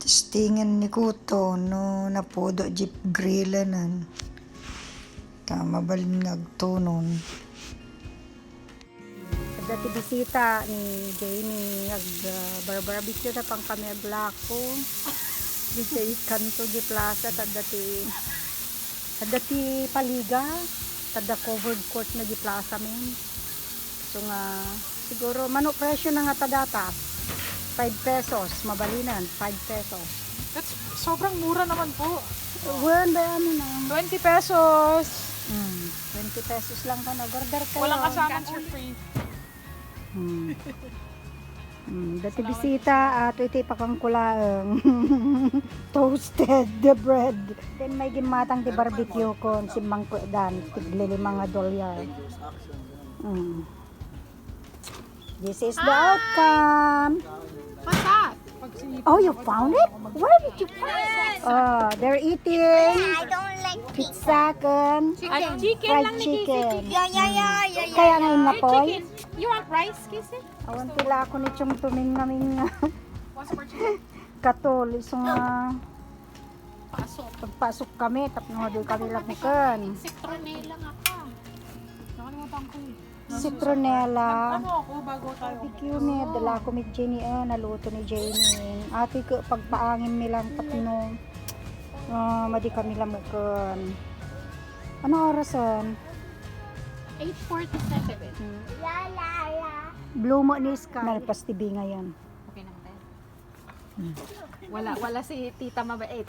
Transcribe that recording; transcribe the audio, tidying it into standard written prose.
Testingan ni Kuto no napodo jeep grillanan. Mabalin nagtunon. Dati bisita ni Jamie ag barbecue na pang kami aglako. Dito kanto di plaza dati paliga tada covered court na di plaza men. So nga siguro manok presyo na nga tadata 5 pesos mabalinan 5 pesos. That's sobrang mura naman po. Wen ba ano na 20 pesos. 20 pesos lang ka nag-order kayo. Walang kasamang for free. Dati bisita at iti pakangkulaang toasted the bread. Then may gimatang di barbecue kon si Mangko Dan tigli $5. This is the outcome. What's that? Oh, you found it? Where did you find it? Oh, they're eating I don't like pizza con Chicken fried chicken. yeah. Kaya ngayon na po. You want rice, Kissy? Awan tila ako ni Chong tuming namin nga. What's for chicken? Katol. So nga, Pasok. pagpasok kami, tapos doon kami lapukan. Citronella nga ka. Nakalimutan ko eh. Citronella. Ano ako bago tayo? Barbecue ni, dala ko ni Jenny, naluto ni Jenny. Ati ko, pagpaangin nilang tapno, madi kami lamukan. Ano orasan? 8:47. Blue mo ni Sky. Nalpas TV ngayon. Okay naman tayo. Wala si Tita Mabait.